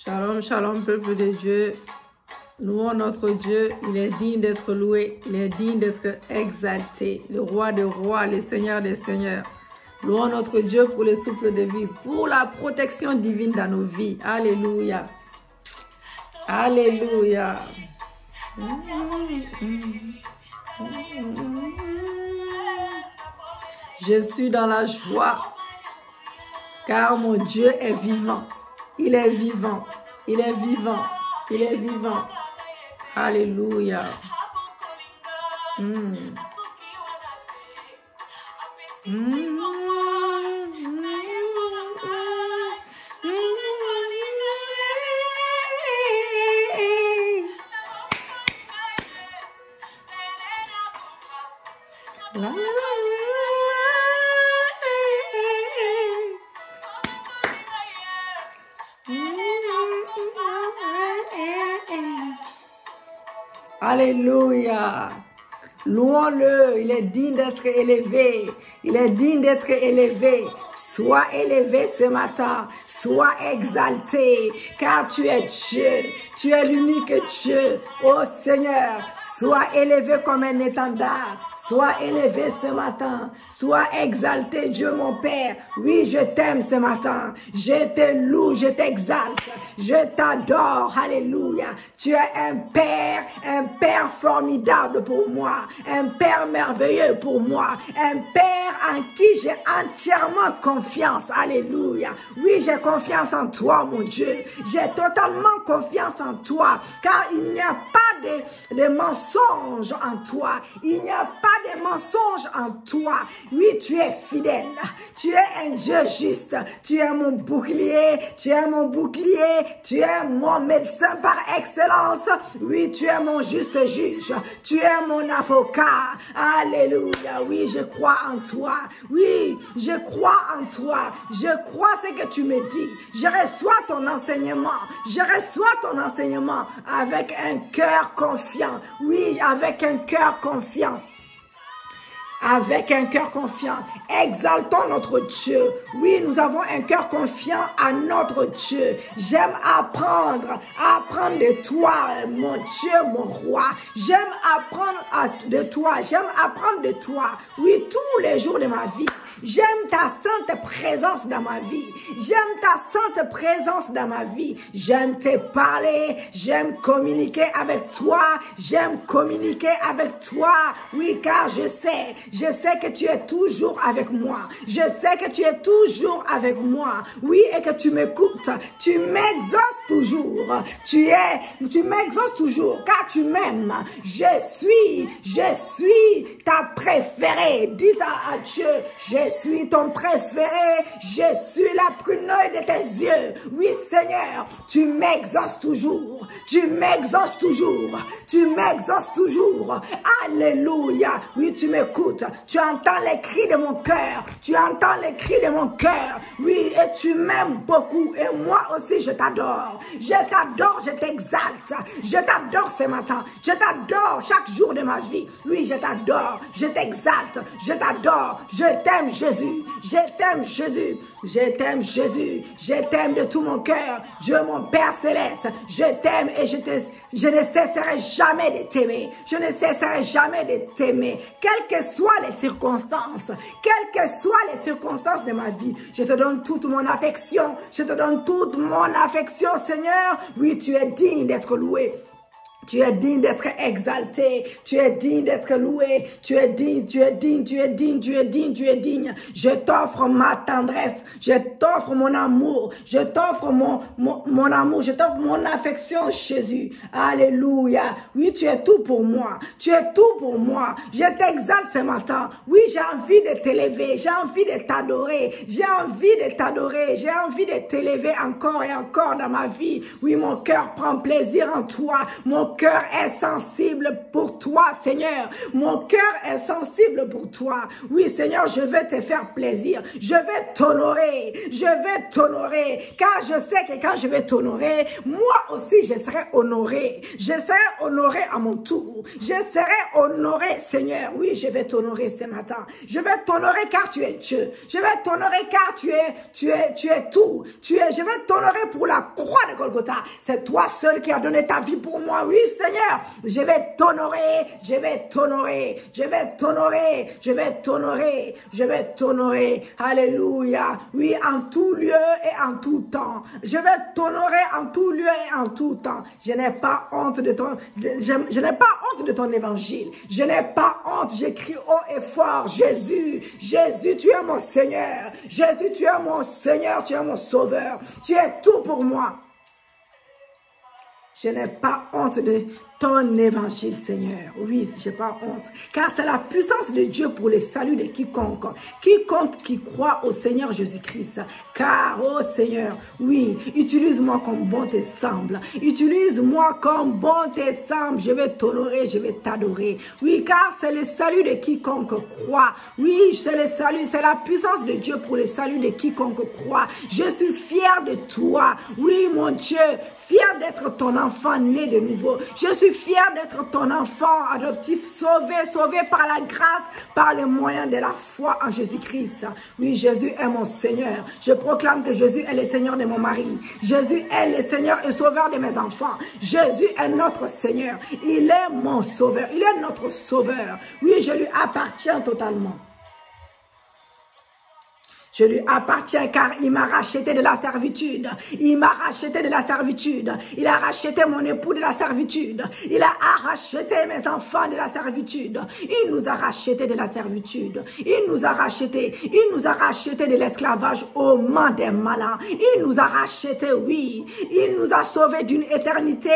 Shalom, shalom, peuple de Dieu. Louons notre Dieu. Il est digne d'être loué. Il est digne d'être exalté. Le roi des rois, le seigneur des seigneurs. Louons notre Dieu pour le souffle de vie, pour la protection divine dans nos vies. Alléluia. Alléluia. Je suis dans la joie, car mon Dieu est vivant. Il est vivant. Il est vivant. Il est vivant. Alléluia. Alléluia. Louons-le. Il est digne d'être élevé. Il est digne d'être élevé. Sois élevé ce matin. Sois exalté. Car tu es Dieu. Tu es l'unique Dieu. Ô Seigneur, sois élevé comme un étendard. Sois élevé ce matin. Sois exalté, Dieu mon Père. Oui, je t'aime ce matin. Je te loue, je t'exalte. Je t'adore. Alléluia. Tu es un Père formidable pour moi. Un Père merveilleux pour moi. Un Père en qui j'ai entièrement confiance. Alléluia. Oui, j'ai confiance en toi, mon Dieu. J'ai totalement confiance en toi. Car il n'y a pas de mensonges en toi. Il n'y a pas de mensonges en toi. Oui, tu es fidèle. Tu es un Dieu juste. Tu es mon bouclier. Tu es mon bouclier. Tu es mon médecin par excellence. Oui, tu es mon juste juge. Tu es mon avocat. Alléluia. Oui, je crois en toi. Oui, je crois en toi. Je crois ce que tu me dis. Je reçois ton enseignement. Je reçois ton enseignement avec un cœur confiant. Oui, avec un cœur confiant. Avec un cœur confiant, exaltons notre Dieu. Oui, nous avons un cœur confiant à notre Dieu. J'aime apprendre de toi, mon Dieu, mon roi. J'aime apprendre de toi. J'aime apprendre de toi. Oui, tous les jours de ma vie. J'aime ta sainte présence dans ma vie. J'aime ta sainte présence dans ma vie. J'aime te parler. J'aime communiquer avec toi. J'aime communiquer avec toi. Oui, car je sais que tu es toujours avec moi. Je sais que tu es toujours avec moi. Oui, et que tu m'écoutes. Tu m'exauces toujours. Tu m'exauces toujours, car tu m'aimes. Je suis ta préférée. Dis à Dieu, je suis ton préféré. Je suis la prunelle de tes yeux. Oui, Seigneur, tu m'exauces toujours. Tu m'exauces toujours. Tu m'exauces toujours. Alléluia. Oui, tu m'écoutes. Tu entends les cris de mon cœur. Tu entends les cris de mon cœur. Oui, et tu m'aimes beaucoup. Et moi aussi, je t'adore. Je t'adore, je t'exalte. Je t'adore ce matin. Je t'adore chaque jour de ma vie. Oui, je t'adore. Je t'exalte. Je t'adore. Je t'aime, Jésus. Je t'aime, Jésus. Je t'aime, Jésus. Je t'aime de tout mon cœur. Dieu, mon Père céleste. Je t'aime et je ne cesserai jamais de t'aimer. Je ne cesserai jamais de t'aimer. Quelles que soient les circonstances, de ma vie, je te donne toute mon affection. Je te donne toute mon affection, Seigneur. Oui, tu es digne d'être loué. Tu es digne d'être exalté. Tu es digne d'être loué. Tu es digne, tu es digne, tu es digne, tu es digne, tu es digne. Je t'offre ma tendresse. Je t'offre mon amour. Je t'offre mon amour. Je t'offre mon affection, Jésus. Alléluia. Oui, tu es tout pour moi. Tu es tout pour moi. Je t'exalte ce matin. Oui, j'ai envie de t'élever. J'ai envie de t'adorer. J'ai envie de t'adorer. J'ai envie de t'élever encore et encore dans ma vie. Oui, mon cœur prend plaisir en toi. Mon Mon cœur est sensible pour toi, Seigneur. Mon cœur est sensible pour toi. Oui, Seigneur, je vais te faire plaisir. Je vais t'honorer. Je vais t'honorer. Car je sais que quand je vais t'honorer, moi aussi, je serai honoré. Je serai honoré à mon tour. Je serai honoré, Seigneur. Oui, je vais t'honorer ce matin. Je vais t'honorer car tu es Dieu. Je vais t'honorer car tu es tout. Je vais t'honorer pour la croix de Golgotha. C'est toi seul qui as donné ta vie pour moi. Oui, Seigneur. Je vais t'honorer. Je vais t'honorer. Je vais t'honorer. Je vais t'honorer. Je vais t'honorer. Alléluia. Oui, en tout lieu et en tout temps. Je vais t'honorer en tout lieu et en tout temps. Je n'ai pas honte de ton, je n'ai pas honte de ton évangile. Je n'ai pas honte. J'écris haut et fort. Jésus, Jésus, tu es mon Seigneur. Jésus, tu es mon Seigneur. Tu es mon Sauveur. Tu es tout pour moi. Je n'ai pas honte de ton évangile, Seigneur. Oui, je n'ai pas honte. Car c'est la puissance de Dieu pour le salut de quiconque. Quiconque qui croit au Seigneur Jésus-Christ. Car, oh Seigneur, oui, utilise-moi comme bon te semble. Utilise-moi comme bon te semble. Je vais t'honorer, je vais t'adorer. Oui, car c'est le salut de quiconque croit. Oui, c'est le salut, c'est la puissance de Dieu pour le salut de quiconque croit. Je suis fier de toi. Oui, mon Dieu, fier d'être ton enfant né de nouveau. Je suis fier d'être ton enfant adoptif, sauvé par la grâce, par le moyen de la foi en Jésus-Christ. Oui, Jésus est mon Seigneur. Je proclame que Jésus est le Seigneur de mon mari. Jésus est le Seigneur et Sauveur de mes enfants. Jésus est notre Seigneur. Il est mon Sauveur. Il est notre Sauveur. Oui, je lui appartiens totalement. Je lui appartiens car il m'a racheté de la servitude. Il m'a racheté de la servitude. Il a racheté mon époux de la servitude. Il a racheté mes enfants de la servitude. Il nous a racheté de la servitude. Il nous a racheté. Il nous a racheté de l'esclavage aux mains des malins. Il nous a racheté, oui. Il nous a sauvés d'une éternité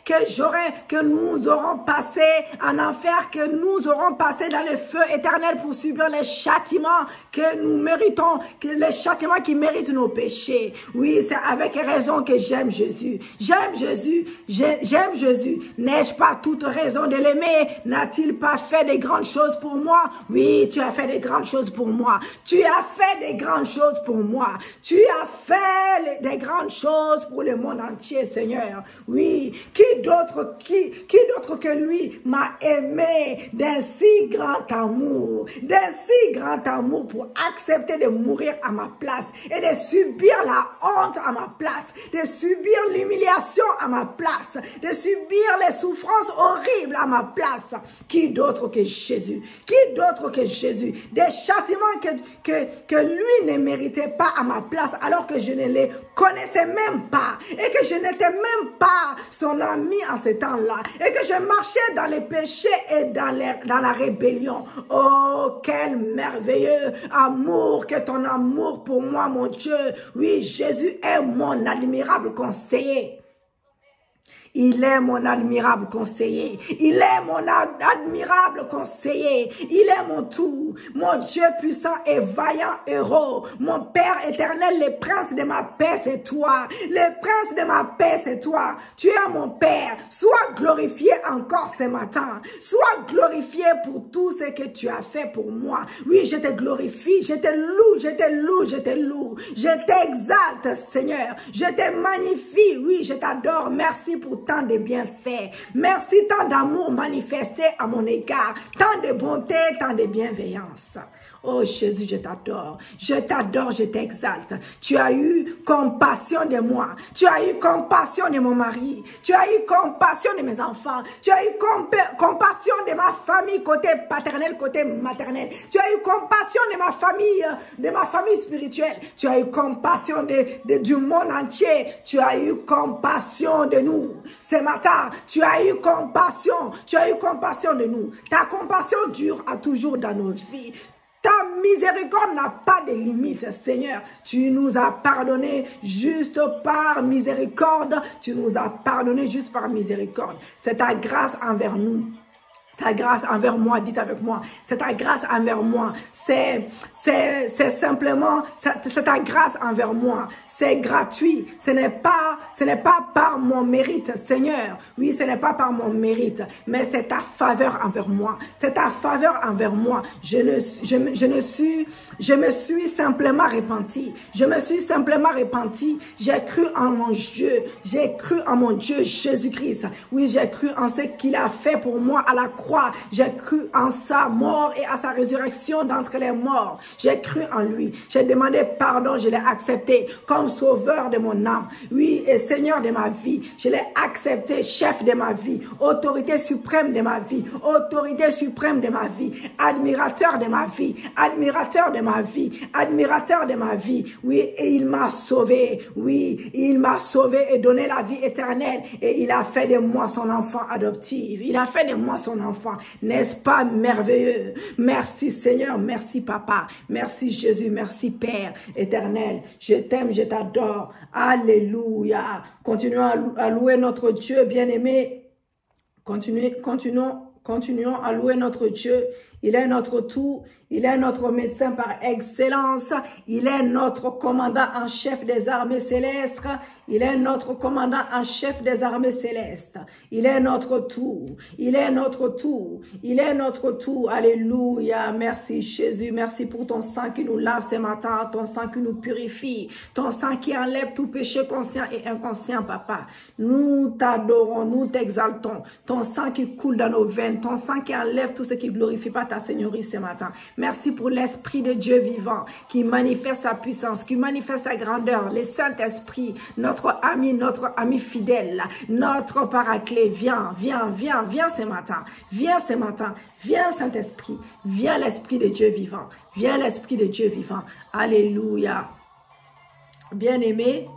que nous aurons passé en enfer, que nous aurons passé dans le feu éternel pour subir les châtiments que nous méritons, que les châtiments qui méritent nos péchés. Oui, c'est avec raison que j'aime Jésus. J'aime Jésus. J'aime Jésus. N'ai-je pas toute raison de l'aimer? N'a-t-il pas fait des grandes choses pour moi? Oui, tu as fait des grandes choses pour moi. Tu as fait des grandes choses pour moi. Tu as fait des grandes choses pour le monde entier, Seigneur. Oui, qui d'autre que lui m'a aimé d'un si grand amour pour accepter de mourir à ma place et de subir la honte à ma place, de subir l'humiliation à ma place, de subir les souffrances horribles à ma place. Qui d'autre que Jésus? Qui d'autre que Jésus? Des châtiments que lui ne méritait pas à ma place alors que je ne les connaissais même pas et que je n'étais même pas son ami en ce temps-là et que je marchais dans les péchés et dans la rébellion. Oh, quel merveilleux amour que ton amour pour moi, mon Dieu. Oui, Jésus est mon admirable conseiller. Il est mon admirable conseiller. Il est mon admirable conseiller. Il est mon tout. Mon Dieu puissant et vaillant héros. Mon Père éternel, le prince de ma paix, c'est toi. Le prince de ma paix, c'est toi. Tu es mon Père. Sois glorifié encore ce matin. Sois glorifié pour tout ce que tu as fait pour moi. Oui, je te glorifie. Je te loue, je te loue, je te loue. Je t'exalte, Seigneur. Je te magnifie. Oui, je t'adore. Merci pour tant de bienfaits. Merci tant d'amour manifesté à mon égard. Tant de bonté, tant de bienveillance. Oh Jésus, je t'adore. Je t'adore, je t'exalte. Tu as eu compassion de moi. Tu as eu compassion de mon mari. Tu as eu compassion de mes enfants. Tu as eu compassion de ma famille, côté paternel, côté maternel. Tu as eu compassion de ma famille spirituelle. Tu as eu compassion du monde entier. Tu as eu compassion de nous. Ce matin, tu as eu compassion. Tu as eu compassion de nous. Ta compassion dure à toujours dans nos vies. Ta miséricorde n'a pas de limite, Seigneur. Tu nous as pardonné juste par miséricorde. Tu nous as pardonné juste par miséricorde. C'est ta grâce envers nous. Ta grâce envers moi, dites avec moi, c'est ta grâce envers moi, c'est simplement, c'est ta grâce envers moi, c'est gratuit, ce n'est pas par mon mérite, Seigneur, oui, ce n'est pas par mon mérite, mais c'est ta faveur envers moi, c'est ta faveur envers moi, je me suis simplement repenti, j'ai cru en mon Dieu, Jésus-Christ, oui, j'ai cru en ce qu'il a fait pour moi à la croix, j'ai cru en sa mort et à sa résurrection d'entre les morts, j'ai cru en lui, j'ai demandé pardon, je l'ai accepté comme sauveur de mon âme, oui, et Seigneur de ma vie, je l'ai accepté, chef de ma vie, autorité suprême de ma vie, admirateur de ma vie, oui, et il m'a sauvé, et donné la vie éternelle, et il a fait de moi son enfant adoptif, n'est-ce pas merveilleux? Merci Seigneur, merci Papa, merci Jésus, merci Père éternel, je t'aime, je t'adore, alléluia. Continuons à louer notre Dieu bien-aimé, continuons à louer notre Dieu. Il est notre tout, il est notre médecin par excellence, il est notre commandant en chef des armées célestes, il est notre commandant en chef des armées célestes, il est notre tout, alléluia, merci Jésus, merci pour ton sang qui nous lave ce matin, ton sang qui nous purifie, ton sang qui enlève tout péché conscient et inconscient, Papa, nous t'adorons, nous t'exaltons, ton sang qui coule dans nos veines, ton sang qui enlève tout ce qui glorifie pas ta Seigneurie ce matin. Merci pour l'Esprit de Dieu vivant qui manifeste sa puissance, qui manifeste sa grandeur, le Saint-Esprit, notre ami fidèle, notre paraclet. Viens ce matin. Viens Saint-Esprit. Viens l'Esprit de Dieu vivant. Alléluia. Bien-aimés,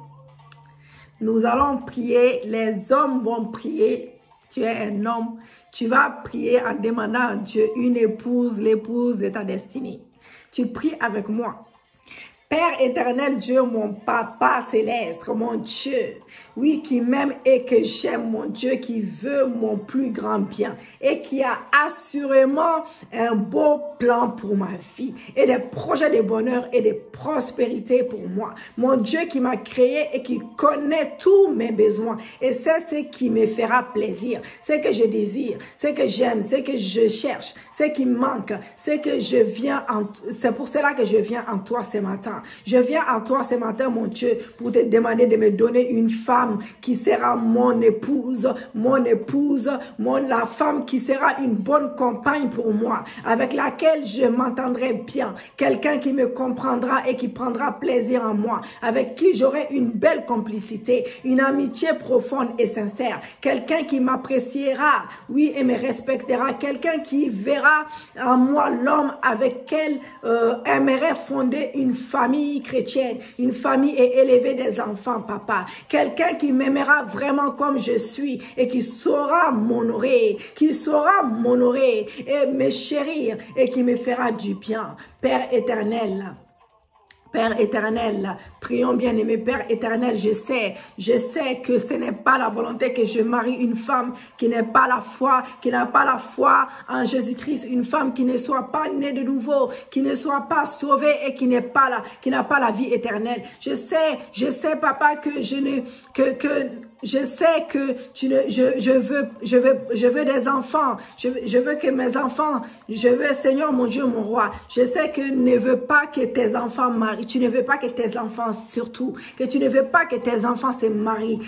nous allons prier. Les hommes vont prier. Tu es un homme, tu vas prier en demandant à Dieu une épouse, l'épouse de ta destinée. Tu pries avec moi. Père éternel, Dieu, mon Papa céleste, mon Dieu, oui, qui m'aime et que j'aime, mon Dieu, qui veut mon plus grand bien et qui a assurément un beau plan pour ma vie et des projets de bonheur et de prospérité pour moi. Mon Dieu qui m'a créé et qui connaît tous mes besoins et c'est ce qui me fera plaisir, ce que je désire, ce que j'aime, ce que je cherche, ce qui manque, c'est pour cela que je viens en toi ce matin. Je viens à toi ce matin, mon Dieu, pour te demander de me donner une femme qui sera mon épouse, la femme qui sera une bonne compagne pour moi, avec laquelle je m'entendrai bien, quelqu'un qui me comprendra et qui prendra plaisir en moi, avec qui j'aurai une belle complicité, une amitié profonde et sincère, quelqu'un qui m'appréciera, oui, et me respectera, quelqu'un qui verra en moi l'homme avec lequel aimerait fonder une famille chrétienne, une famille et élever des enfants, Papa. Quelqu'un qui m'aimera vraiment comme je suis et qui saura m'honorer, et me chérir et qui me fera du bien. Père éternel, prions bien aimé, Père éternel, je sais que ce n'est pas la volonté que je marie une femme qui n'a pas la foi en Jésus-Christ, une femme qui ne soit pas née de nouveau, qui ne soit pas sauvée et qui n'a pas la vie éternelle. Je sais, Papa, que je sais que je veux des enfants. Je veux que mes enfants, Seigneur mon Dieu, mon roi. Je sais que tu ne veux pas que tes enfants marient. Tu ne veux pas que tes enfants, surtout, que tu ne veux pas que tes enfants se marient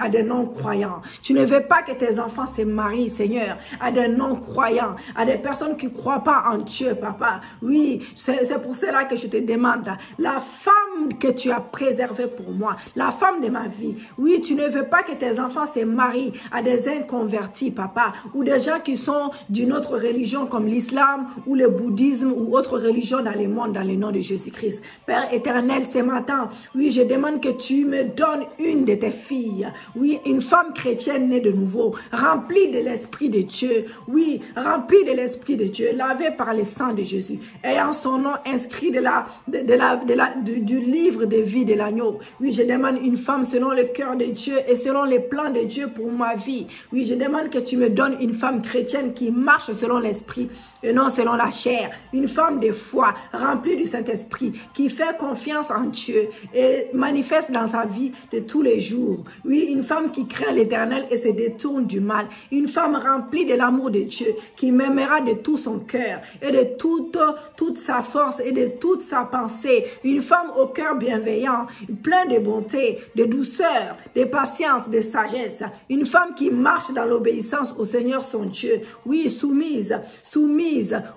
à des non-croyants. Tu ne veux pas que tes enfants se marient, Seigneur, à des non-croyants, à des personnes qui ne croient pas en Dieu, Papa. Oui, c'est pour cela que je te demande, la femme que tu as préservée pour moi, la femme de ma vie. Oui, tu ne veux pas que tes enfants se marient à des inconvertis, Papa, ou des gens qui sont d'une autre religion comme l'islam ou le bouddhisme ou autre religion dans le monde, dans le nom de Jésus-Christ. Père éternel, ce matin, oui, je demande que tu me donnes une de tes filles. Oui, une femme chrétienne née de nouveau, remplie de l'Esprit de Dieu. Oui, remplie de l'Esprit de Dieu, lavée par le sang de Jésus, ayant son nom inscrit du livre de vie de l'agneau. Oui, je demande une femme selon le cœur de Dieu et selon les plans de Dieu pour ma vie. Oui, je demande que tu me donnes une femme chrétienne qui marche selon l'Esprit et non selon la chair. Une femme de foi, remplie du Saint-Esprit, qui fait confiance en Dieu et manifeste dans sa vie de tous les jours. Oui, une femme qui craint l'Éternel et se détourne du mal. Une femme remplie de l'amour de Dieu, qui m'aimera de tout son cœur et de toute sa force et de toute sa pensée. Une femme au cœur bienveillant, plein de bonté, de douceur, de patience, de sagesse. Une femme qui marche dans l'obéissance au Seigneur son Dieu. Oui, soumise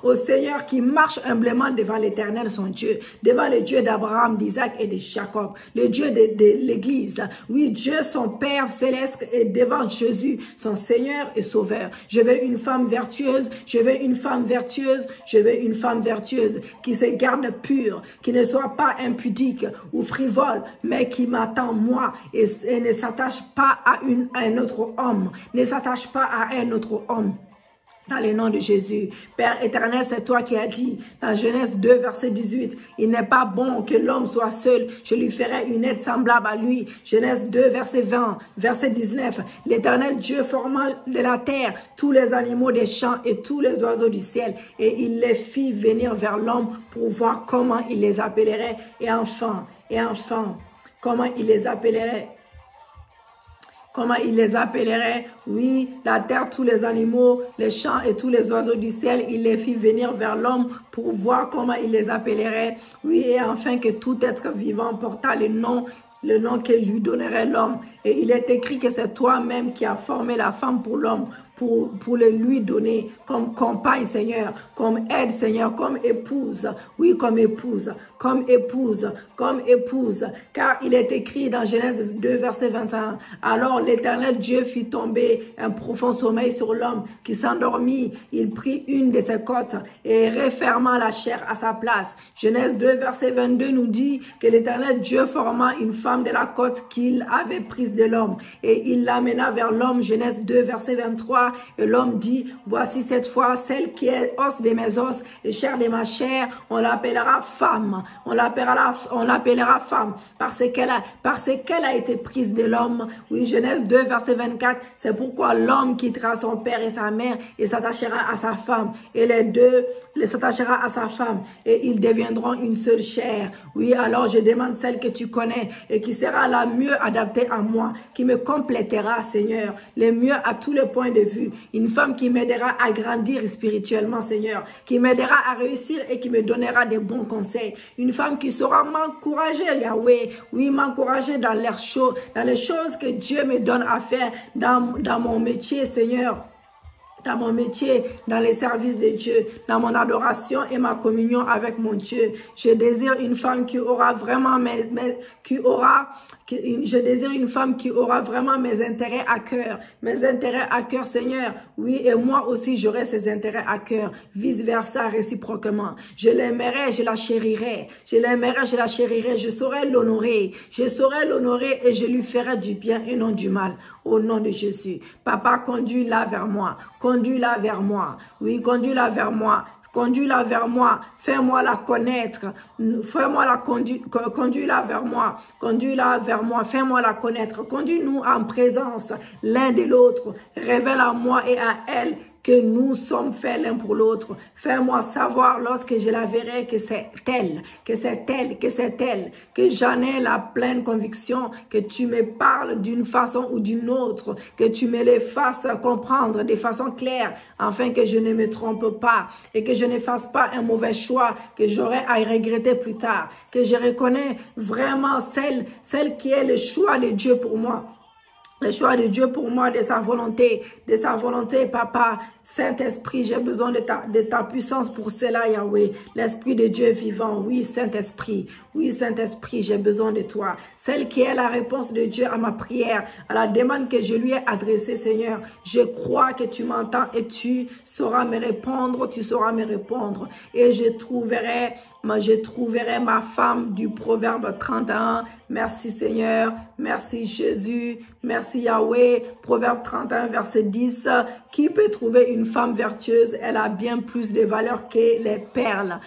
au Seigneur, qui marche humblement devant l'Éternel son Dieu, devant le Dieu d'Abraham, d'Isaac et de Jacob, le Dieu de l'Église. Oui, Dieu son Père céleste et devant Jésus, son Seigneur et Sauveur. Je veux une femme vertueuse, je veux une femme vertueuse, je veux une femme vertueuse qui se garde pure, qui ne soit pas impudique ou frivole, mais qui m'attend moi et ne s'attache pas à un autre homme, ne s'attache pas à un autre homme. Dans le nom de Jésus. Père éternel, c'est toi qui as dit dans Genèse 2, verset 18, il n'est pas bon que l'homme soit seul, je lui ferai une aide semblable à lui. Genèse 2, verset 20, verset 19, l'Éternel Dieu forma de la terre tous les animaux des champs et tous les oiseaux du ciel, et il les fit venir vers l'homme pour voir comment il les appellerait, et enfin, comment il les appellerait. Comment il les appellerait? Oui, la terre, tous les animaux, les champs et tous les oiseaux du ciel, il les fit venir vers l'homme pour voir comment il les appellerait. Oui, et enfin que tout être vivant porta le nom que lui donnerait l'homme. Et il est écrit que c'est toi-même qui as formé la femme pour l'homme, pour le lui donner comme compagne, Seigneur, comme aide, Seigneur, comme épouse. Oui, comme épouse, car il est écrit dans Genèse 2, verset 21, alors l'Éternel Dieu fit tomber un profond sommeil sur l'homme qui s'endormit. Il prit une de ses côtes et referma la chair à sa place. Genèse 2, verset 22 nous dit que l'Éternel Dieu forma une femme de la côte qu'il avait prise de l'homme et il l'amena vers l'homme. Genèse 2, verset 23, et l'homme dit, voici cette fois celle qui est os de mes os et chair de ma chair, on l'appellera femme, on l'appellera femme parce qu'elle a été prise de l'homme. Oui, Genèse 2, verset 24, c'est pourquoi l'homme quittera son père et sa mère et s'attachera à sa femme, et les deux s'attachera à sa femme et ils deviendront une seule chair. Oui, alors je demande celle que tu connais et qui sera la mieux adaptée à moi, qui me complétera, Seigneur, le mieux à tous les points de vue. Une femme qui m'aidera à grandir spirituellement, Seigneur, qui m'aidera à réussir et qui me donnera des bons conseils. Une femme qui saura m'encourager, Yahweh, oui, m'encourager dans les choses que Dieu me donne à faire dans mon métier, Seigneur. Dans mon métier, dans les services de Dieu, dans mon adoration et ma communion avec mon Dieu. Je désire une femme qui aura vraiment je désire une femme qui aura vraiment mes intérêts à cœur. Mes intérêts à cœur, Seigneur. Oui, et moi aussi, j'aurai ces intérêts à cœur. Vice versa, réciproquement. Je l'aimerai, je la chérirai. Je l'aimerai, je la chérirai. Je saurai l'honorer. Je saurai l'honorer et je lui ferai du bien et non du mal. Au nom de Jésus. Papa, conduis-la vers moi. Conduis-la vers moi. Oui, conduis-la vers moi. Conduis-la vers moi, fais-moi la connaître, conduis-la vers moi, conduis-la vers moi, fais-moi la connaître, conduis-nous en présence l'un de l'autre, révèle à moi et à elle que nous sommes faits l'un pour l'autre. Fais-moi savoir lorsque je la verrai que c'est elle, que j'en ai la pleine conviction, que tu me parles d'une façon ou d'une autre, que tu me les fasses comprendre de façon claire, afin que je ne me trompe pas et que je ne fasse pas un mauvais choix que j'aurai à regretter plus tard, que je reconnais vraiment celle qui est le choix de Dieu pour moi. Le choix de Dieu pour moi, de sa volonté, papa. Saint-Esprit, j'ai besoin de ta puissance pour cela, Yahweh. L'Esprit de Dieu vivant, oui, Saint-Esprit, j'ai besoin de toi. Celle qui est la réponse de Dieu à ma prière, à la demande que je lui ai adressée, Seigneur. Je crois que tu m'entends et tu sauras me répondre, Et je trouverai ma femme du Proverbe 31. Merci Seigneur, merci Jésus, merci Yahweh. Proverbe 31, verset 10. Qui peut trouver une femme vertueuse? Elle a bien plus de valeur que les perles.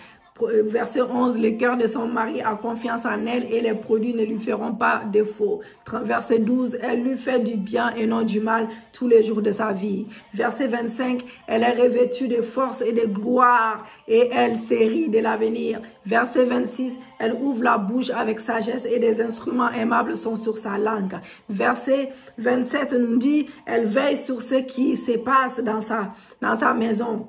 Verset 11, le cœur de son mari a confiance en elle et les produits ne lui feront pas défaut. Verset 12, elle lui fait du bien et non du mal tous les jours de sa vie. Verset 25, elle est revêtue de force et de gloire et elle se rit de l'avenir. Verset 26, elle ouvre la bouche avec sagesse et des instruments aimables sont sur sa langue. Verset 27 nous dit, elle veille sur ce qui se passe dans sa maison.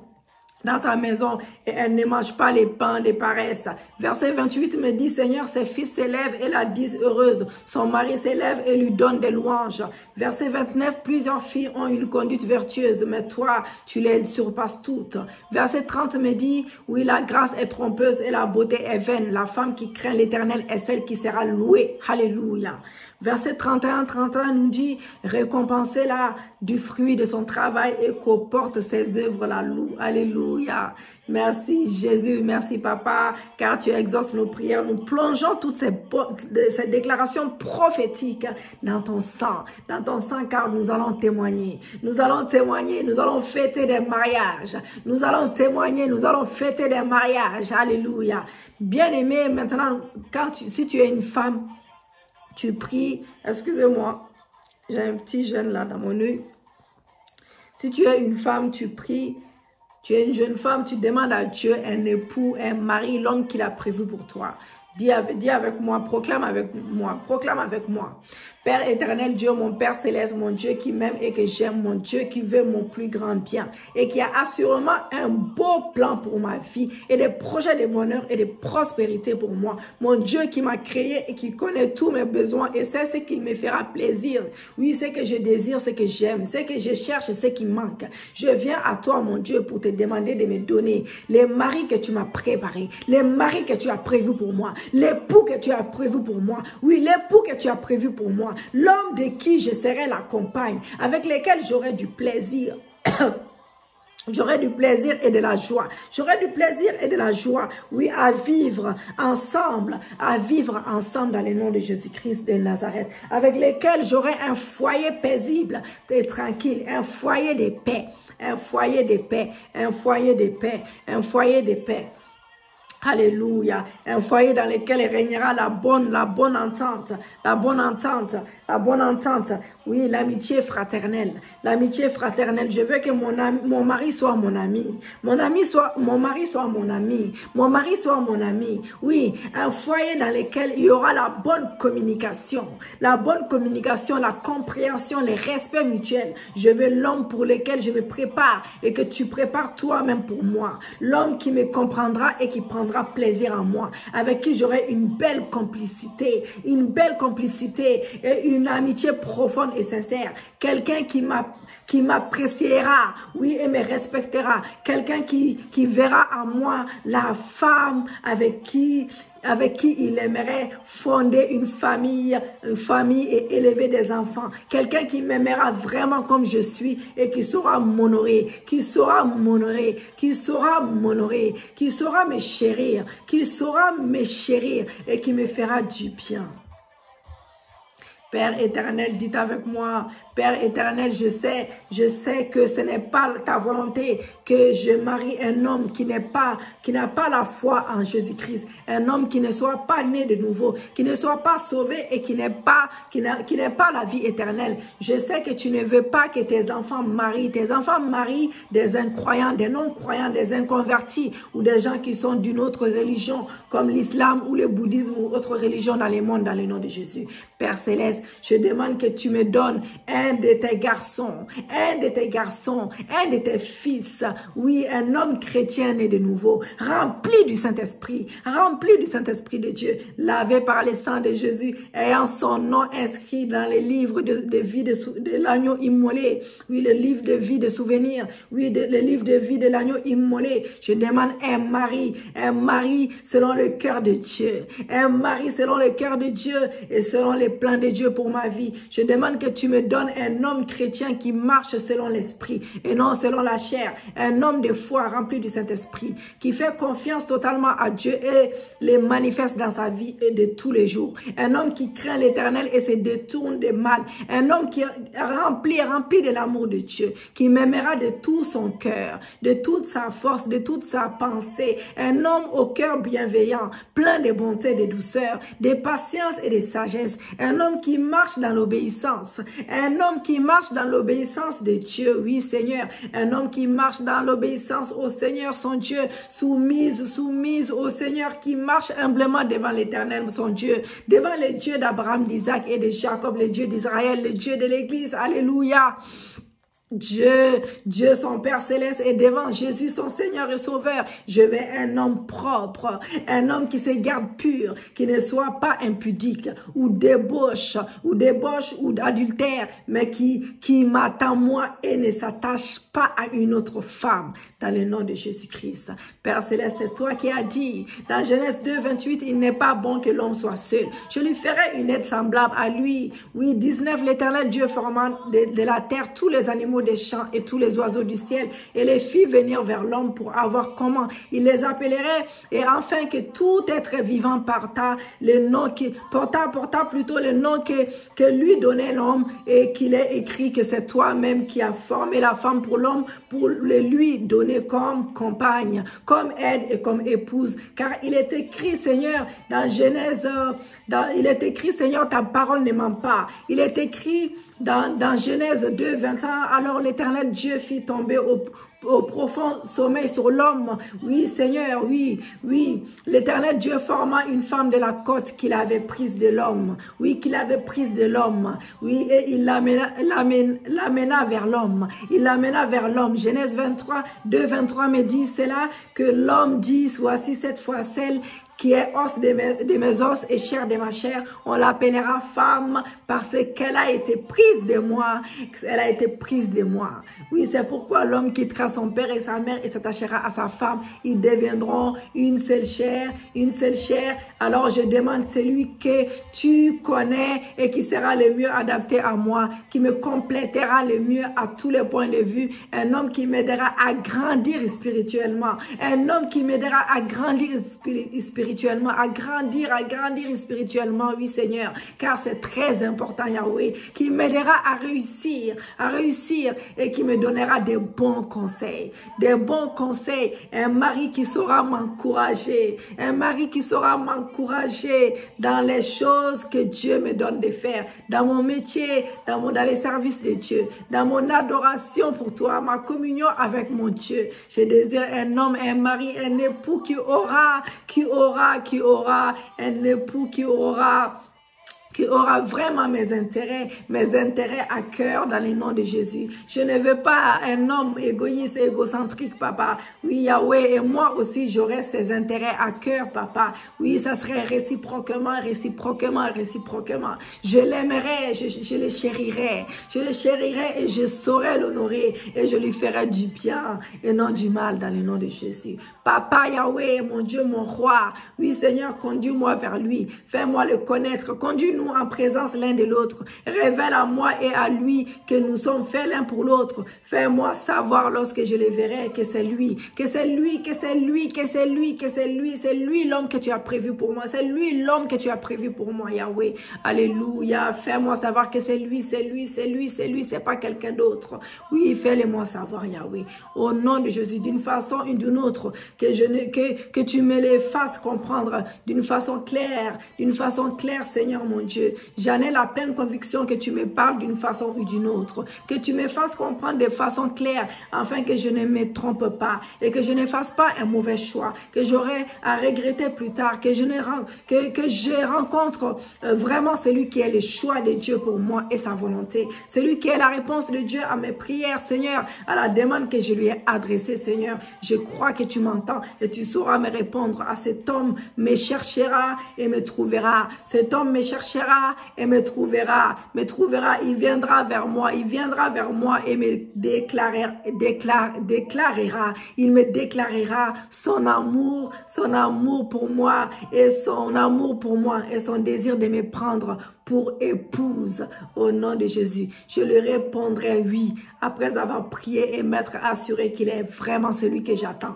Et elle ne mange pas les pains de paresse. Verset 28 me dit, Seigneur, ses fils s'élèvent et la disent heureuse. Son mari s'élève et lui donne des louanges. Verset 29, plusieurs filles ont une conduite vertueuse, mais toi, tu les surpasses toutes. Verset 30 me dit, oui, la grâce est trompeuse et la beauté est vaine. La femme qui craint l'Éternel est celle qui sera louée. Alléluia. Verset 31 nous dit, récompensez-la du fruit de son travail et qu'au porte ses œuvres la loue. Alléluia. Merci Jésus, merci Papa, car tu exauces nos prières. Nous plongeons toutes ces déclarations prophétiques dans ton sang, car nous allons témoigner. Nous allons fêter des mariages. Nous allons témoigner, nous allons fêter des mariages. Alléluia. Bien-aimé, maintenant, si tu es une femme, tu pries, excusez-moi, j'ai un petit gène là dans mon œil. Si tu es une femme, tu pries, tu es une jeune femme, tu demandes à Dieu un époux, un mari, l'homme qu'il a prévu pour toi. Dis avec moi, proclame avec moi. Père éternel, Dieu, mon Père céleste, mon Dieu qui m'aime et que j'aime, mon Dieu qui veut mon plus grand bien et qui a assurément un beau plan pour ma vie et des projets de bonheur et de prospérité pour moi. Mon Dieu qui m'a créé et qui connaît tous mes besoins et sait ce qui me fera plaisir. Oui, c'est que je désire, ce que j'aime, ce que je cherche, ce qui manque. Je viens à toi, mon Dieu, pour te demander de me donner les maris que tu m'as préparés, les maris que tu as prévus pour moi, l'époux que tu as prévu pour moi. Oui, l'époux que tu as prévu pour moi. L'homme de qui je serai la compagne, avec lequel j'aurai du plaisir. J'aurai du plaisir et de la joie. J'aurai du plaisir et de la joie, oui, à vivre ensemble dans le nom de Jésus-Christ de Nazareth, avec lesquels j'aurai un foyer paisible et tranquille, un foyer de paix, un foyer de paix, un foyer de paix, un foyer de paix. Alléluia. Un foyer dans lequel régnera la bonne entente. Oui, l'amitié fraternelle. L'amitié fraternelle. Je veux que mon mari soit mon ami. Mon mari soit mon ami. Mon mari soit mon ami. Oui, un foyer dans lequel il y aura la bonne communication. La bonne communication, la compréhension, le respect mutuel. Je veux l'homme pour lequel je me prépare et que tu prépares toi-même pour moi. L'homme qui me comprendra et qui prendra plaisir en moi. Avec qui j'aurai une belle complicité et une amitié profonde et sincère. Quelqu'un qui m'appréciera, oui, et me respectera. Quelqu'un qui verra en moi la femme avec qui il aimerait fonder une famille et élever des enfants. Quelqu'un qui m'aimera vraiment comme je suis et qui saura m'honorer, qui saura me chérir et qui me fera du bien. Père éternel, dites avec moi, Père éternel, je sais que ce n'est pas ta volonté que je marie un homme qui n'a pas la foi en Jésus-Christ, un homme qui ne soit pas né de nouveau, qui ne soit pas sauvé et qui n'ait pas la vie éternelle. Je sais que tu ne veux pas que tes enfants marient des incroyants, des non-croyants, des inconvertis ou des gens qui sont d'une autre religion comme l'islam ou le bouddhisme ou autre religion dans le monde, dans le nom de Jésus. Père céleste, jeunesse. Je demande que tu me donnes un de tes garçons, un de tes garçons, un de tes fils. Oui, un homme chrétien né de nouveau, rempli du Saint-Esprit de Dieu, lavé par le sang de Jésus, ayant son nom inscrit dans les livres de vie de l'agneau immolé. Oui, le livre de vie de souvenirs. Oui, le livre de vie de l'agneau immolé. Je demande un mari selon le cœur de Dieu. Un mari selon le cœur de Dieu et selon les plans de Dieu pour ma vie. Je demande que tu me donnes un homme chrétien qui marche selon l'esprit et non selon la chair. Un homme de foi rempli du Saint-Esprit qui fait confiance totalement à Dieu et les manifeste dans sa vie de tous les jours. Un homme qui craint l'Éternel et se détourne des mal. Un homme qui est rempli de l'amour de Dieu, qui m'aimera de tout son cœur, de toute sa force, de toute sa pensée. Un homme au cœur bienveillant, plein de bonté, de douceur, de patience et de sagesse. Un homme qui marche dans l'obéissance. Un homme qui marche dans l'obéissance de Dieu. Oui, Seigneur. Un homme qui marche dans l'obéissance au Seigneur, son Dieu. Soumise au Seigneur, qui marche humblement devant l'Éternel, son Dieu. Devant le Dieu d'Abraham, d'Isaac et de Jacob, le Dieu d'Israël, le Dieu de l'Église. Alléluia. Dieu son Père Céleste et devant Jésus son Seigneur et Sauveur. Je veux un homme propre, un homme qui se garde pur, qui ne soit pas impudique ou débauche ou adultère, mais qui m'attend moi et ne s'attache pas à une autre femme dans le nom de Jésus-Christ. Père Céleste, c'est toi qui as dit dans Genèse 2, 28, il n'est pas bon que l'homme soit seul. Je lui ferai une aide semblable à lui. Oui, 19, l'Éternel Dieu formant de la terre tous les animaux des champs et tous les oiseaux du ciel et les fit venir vers l'homme pour avoir comment il les appellerait et afin que tout être vivant porta le nom porta plutôt le nom que lui donnait l'homme et qu'il ait écrit que c'est toi-même qui as formé la femme pour l'homme pour le lui donner comme compagne, comme aide et comme épouse, car il est écrit Seigneur dans Genèse, il est écrit Seigneur ta parole ne ment pas, il est écrit dans Genèse 2, 21, alors l'Éternel Dieu fit tomber au profond sommeil sur l'homme. Oui, Seigneur, oui. L'Éternel Dieu forma une femme de la côte qu'il avait prise de l'homme. Oui, qu'il avait prise de l'homme. Oui, et il l'amena vers l'homme. Il l'amena vers l'homme. Genèse 23, 2, 23 me dit, c'est là que l'homme dit, voici cette fois celle qui est os de mes os et chair de ma chair, on l'appellera femme parce qu'elle a été prise de moi. Elle a été prise de moi. Oui, c'est pourquoi l'homme quittera son père et sa mère et s'attachera à sa femme. Ils deviendront une seule chair, une seule chair. Alors je demande celui que tu connais et qui sera le mieux adapté à moi, qui me complétera le mieux à tous les points de vue. Un homme qui m'aidera à grandir spirituellement. Un homme qui m'aidera à grandir spirituellement, à grandir spirituellement, oui Seigneur, car c'est très important Yahweh, qui m'aidera à réussir et qui me donnera des bons conseils, un mari qui saura m'encourager, dans les choses que Dieu me donne de faire, dans mon métier, dans les services de Dieu, dans mon adoration pour toi, ma communion avec mon Dieu. Je désire un homme, un mari, un époux qui aura un époux qui aura vraiment mes intérêts à cœur dans le nom de Jésus. Je ne veux pas un homme égoïste et égocentrique, papa. Oui, Yahweh, et moi aussi, j'aurai ces intérêts à cœur, papa. Oui, ça serait réciproquement. Je l'aimerai, je le chérirai. Et je saurai l'honorer et je lui ferai du bien et non du mal dans le nom de Jésus. Papa Yahweh, mon Dieu, mon roi. Oui, Seigneur, conduis-moi vers lui. Fais-moi le connaître. Conduis-nous en présence l'un de l'autre. Révèle à moi et à lui que nous sommes faits l'un pour l'autre. Fais-moi savoir lorsque je le verrai que c'est lui. C'est lui l'homme que tu as prévu pour moi. C'est lui l'homme que tu as prévu pour moi, Yahweh. Alléluia. Fais-moi savoir que c'est lui. C'est pas quelqu'un d'autre. Oui, fais-le-moi savoir, Yahweh. Au nom de Jésus, d'une façon ou d'une autre, que tu me les fasses comprendre d'une façon claire, Seigneur mon Dieu. J'en ai la pleine conviction que tu me parles d'une façon ou d'une autre, que tu me fasses comprendre de façon claire, afin que je ne me trompe pas et que je ne fasse pas un mauvais choix, que j'aurai à regretter plus tard, que je rencontre vraiment celui qui est le choix de Dieu pour moi et sa volonté, celui qui est la réponse de Dieu à mes prières, Seigneur, à la demande que je lui ai adressée, Seigneur. Je crois que tu m'entends et tu sauras me répondre. À cet homme me cherchera et me trouvera. Cet homme me cherchera et me trouvera. Il viendra vers moi et me déclarera. Il me déclarera son amour pour moi et son désir de me prendre pour épouse au nom de Jésus. Je lui répondrai oui après avoir prié et m'être assuré qu'il est vraiment celui que j'attends.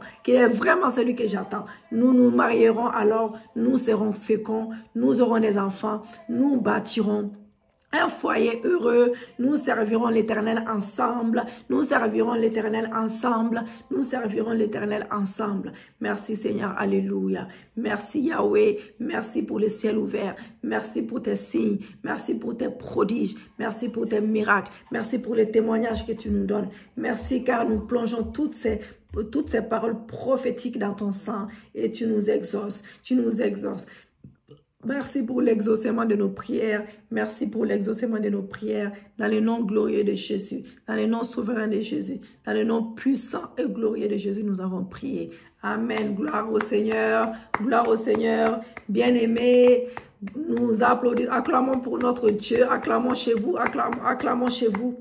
Nous nous marierons alors, nous serons féconds, nous aurons des enfants, nous bâtirons un foyer heureux, nous servirons l'Éternel ensemble, Merci Seigneur, alléluia. Merci Yahweh, merci pour le ciel ouvert, merci pour tes signes, merci pour tes prodiges, merci pour tes miracles, merci pour les témoignages que tu nous donnes. Merci car nous plongeons toutes ces paroles prophétiques dans ton sang et tu nous exauces. Merci pour l'exaucement de nos prières. Merci pour l'exaucement de nos prières. Dans le nom glorieux de Jésus. Dans le nom souverain de Jésus. Dans le nom puissant et glorieux de Jésus, nous avons prié. Amen. Gloire au Seigneur. Gloire au Seigneur. Bien-aimés, nous applaudissons. Acclamons pour notre Dieu. Acclamons chez vous. Acclamons chez vous.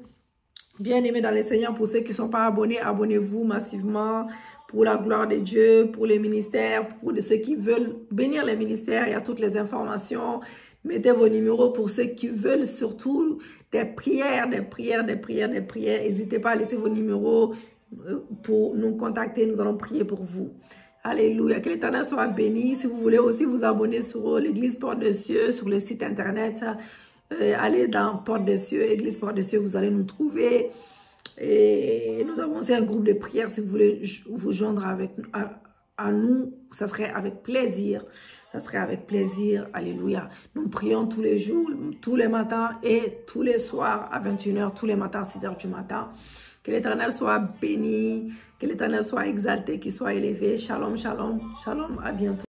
Bien-aimés dans le Seigneur, pour ceux qui ne sont pas abonnés, abonnez-vous massivement. Pour la gloire de Dieu, pour les ministères, pour ceux qui veulent bénir les ministères, il y a toutes les informations. Mettez vos numéros pour ceux qui veulent surtout des prières. N'hésitez pas à laisser vos numéros pour nous contacter, nous allons prier pour vous. Alléluia, que l'Éternel soit béni. Si vous voulez aussi vous abonner sur l'Église Porte des Cieux, sur le site internet, allez dans Porte des Cieux, Église Porte des Cieux, vous allez nous trouver. Et nous avons aussi un groupe de prière. Si vous voulez vous joindre à nous, ça serait avec plaisir. Alléluia. Nous prions tous les jours, tous les matins et tous les soirs à 21h, tous les matins à 6h du matin. Que l'Éternel soit béni, que l'Éternel soit exalté, qu'il soit élevé. Shalom, shalom, shalom. À bientôt.